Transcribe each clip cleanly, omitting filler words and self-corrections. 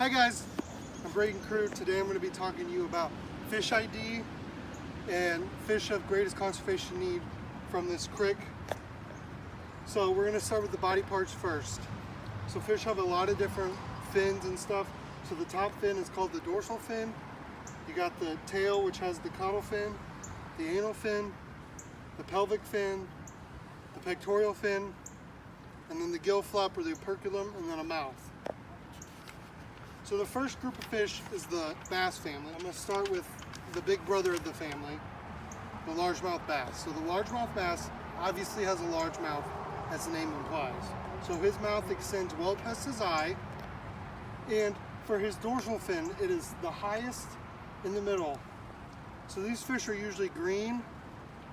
Hi guys, I'm Braden Crew. Today I'm going to be talking to you about fish ID and fish of greatest conservation need from this creek. So we're going to start with the body parts first. So fish have a lot of different fins and stuff. So the top fin is called the dorsal fin. You got the tail, which has the caudal fin, the anal fin, the pelvic fin, the pectoral fin, and then the gill flap or the operculum, and then a mouth. So the first group of fish is the bass family. I'm going to start with the big brother of the family, the largemouth bass. So the largemouth bass obviously has a large mouth, as the name implies. So his mouth extends well past his eye, and for his dorsal fin, it is the highest in the middle. So these fish are usually green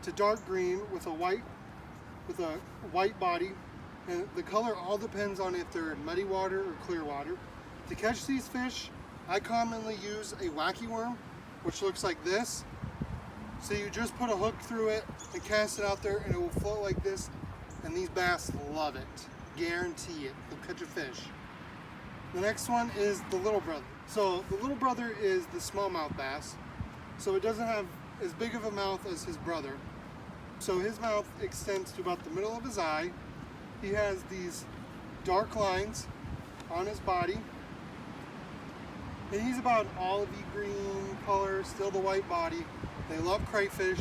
to dark green with a white body, and the color all depends on if they're in muddy water or clear water. To catch these fish, I commonly use a wacky worm, which looks like this. So you just put a hook through it and cast it out there, and it will float like this, and these bass love it. Guarantee it. They'll catch a fish. The next one is the little brother. So the little brother is the smallmouth bass. So it doesn't have as big of a mouth as his brother. So his mouth extends to about the middle of his eye. He has these dark lines on his body. And he's about an olivey green color, still the white body. They love crayfish,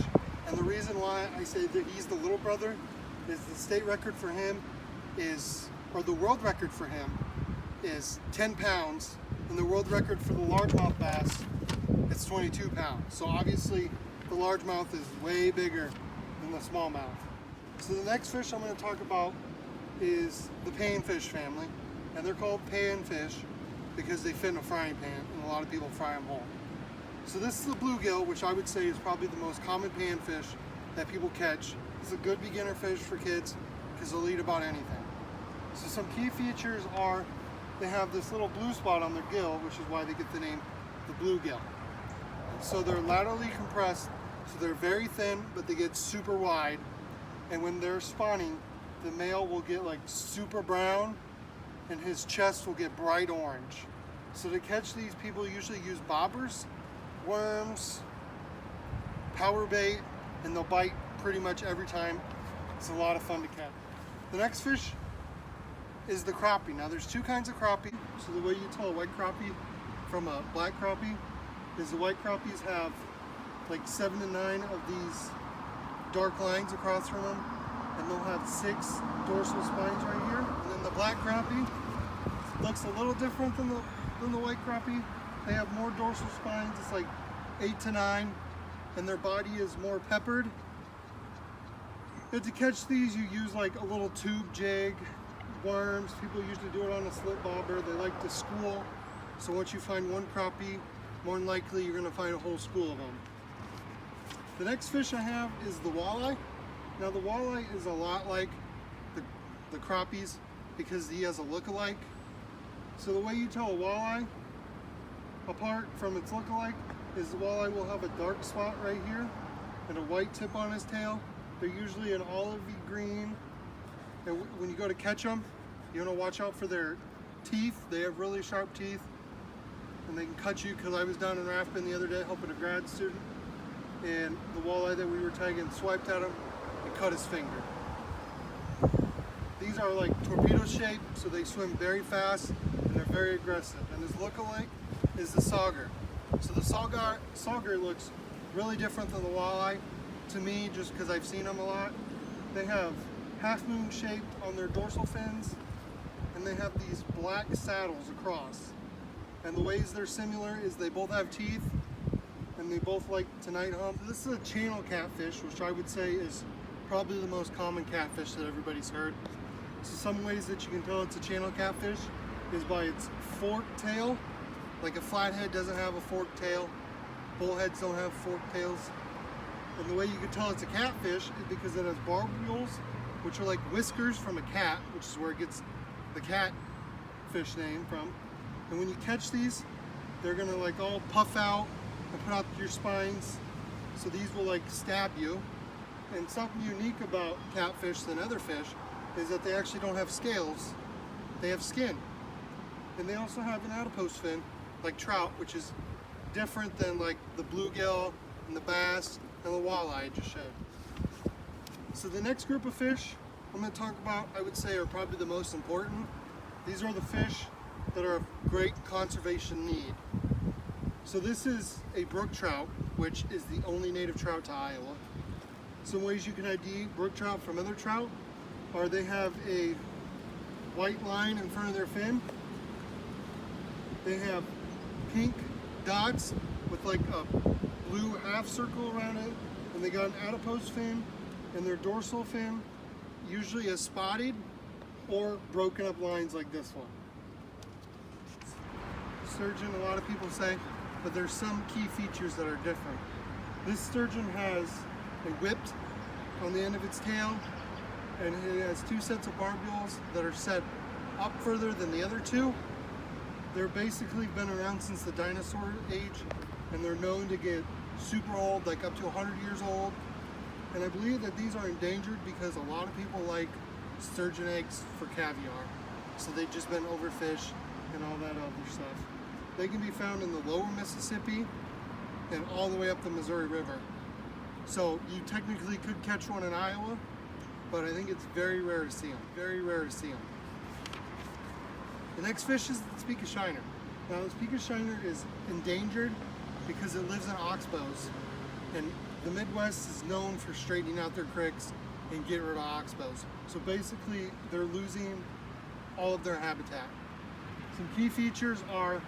and the reason why I say that he's the little brother is the state record for him is, or the world record for him is 10 pounds, and the world record for the largemouth bass is 22 pounds. So obviously the largemouth is way bigger than the smallmouth. So the next fish I'm going to talk about is the panfish family, and they're called panfish because they fit in a frying pan, and a lot of people fry them whole. So this is the bluegill, which I would say is probably the most common panfish that people catch. It's a good beginner fish for kids because they'll eat about anything. So some key features are they have this little blue spot on their gill, which is why they get the name the bluegill. So they're laterally compressed, so they're very thin, but they get super wide. And when they're spawning, the male will get like super brown, and his chest will get bright orange. So to catch these, people usually use bobbers, worms, power bait, and they'll bite pretty much every time. It's a lot of fun to catch. The next fish is the crappie. Now there's two kinds of crappie. So the way you tell a white crappie from a black crappie is the white crappies have like 7 to 9 of these dark lines across from them, and they'll have 6 dorsal spines right here. And then the black crappie looks a little different than the white crappie. They have more dorsal spines. It's like 8 to 9, and their body is more peppered. And to catch these, you use like a little tube jig, worms. People usually do it on a slip bobber. They like to school. So once you find one crappie, more than likely you're going to find a whole school of them. The next fish I have is the walleye. Now the walleye is a lot like the crappies because he has a look-alike. So the way you tell a walleye apart from its look-alike is the walleye will have a dark spot right here and a white tip on his tail. They're usually an olivey green, and when you go to catch them, you want to watch out for their teeth. They have really sharp teeth, and they can cut you, because I was down in Rathbun the other day helping a grad student, and the walleye that we were tagging swiped at him and cut his finger. These are like torpedo shaped, so they swim very fast and they're very aggressive. And his look-alike is the sauger. So the sauger looks really different than the walleye to me, just because I've seen them a lot. They have half moon shaped on their dorsal fins, and they have these black saddles across. And the ways they're similar is they both have teeth, and they both like to night hunt. This is a channel catfish, which I would say is probably the most common catfish that everybody's heard. So some ways that you can tell it's a channel catfish is by its forked tail. Like a flathead doesn't have a forked tail. Bullheads don't have forked tails. And the way you can tell it's a catfish is because it has barbules, which are like whiskers from a cat, which is where it gets the catfish name from. And when you catch these, they're gonna like all puff out and put out your spines. So these will like stab you. And something unique about catfish than other fish is that they actually don't have scales, they have skin. And they also have an adipose fin, like trout, which is different than like the bluegill and the bass and the walleye I just showed. So the next group of fish I'm going to talk about, I would say, are probably the most important. These are the fish that are of great conservation need. So this is a brook trout, which is the only native trout to Iowa. Some ways you can ID brook trout from other trout are they have a white line in front of their fin. They have pink dots with like a blue half circle around it, and they got an adipose fin, and their dorsal fin usually is spotted or broken up lines like this one. Sturgeon, a lot of people say, but there's some key features that are different. This sturgeon has a whipped on the end of its tail, and it has two sets of barbules that are set up further than the other two. They're basically been around since the dinosaur age, and they're known to get super old, like up to 100 years old. And I believe that these are endangered because a lot of people like sturgeon eggs for caviar. So they've just been overfished and all that other stuff. They can be found in the lower Mississippi and all the way up the Missouri River. So you technically could catch one in Iowa, but I think it's very rare to see them. Very rare to see them. The next fish is the Speaker Shiner. Now the Speaker Shiner is endangered because it lives in oxbows, and the Midwest is known for straightening out their creeks and getting rid of oxbows. So basically they're losing all of their habitat. Some key features are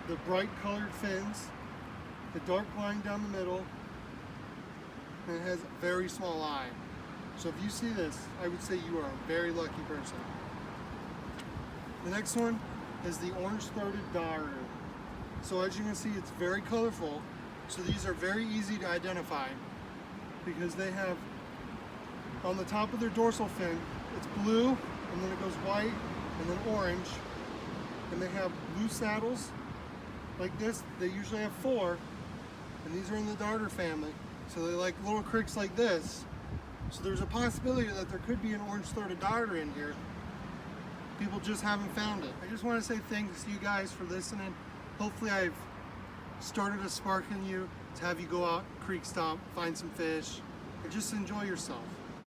the bright colored fins, the dark line down the middle, and it has a very small eye. So if you see this, I would say you are a very lucky person. The next one is the orange-throated darter. So as you can see, it's very colorful. So these are very easy to identify because they have, on the top of their dorsal fin, it's blue, and then it goes white, and then orange. And they have blue saddles like this. They usually have 4, and these are in the darter family. So they like little creeks like this. So there's a possibility that there could be an orange-throated darter in here. People just haven't found it. I just want to say thanks to you guys for listening. Hopefully I've started a spark in you to have you go out, creek stomp, find some fish, and just enjoy yourself.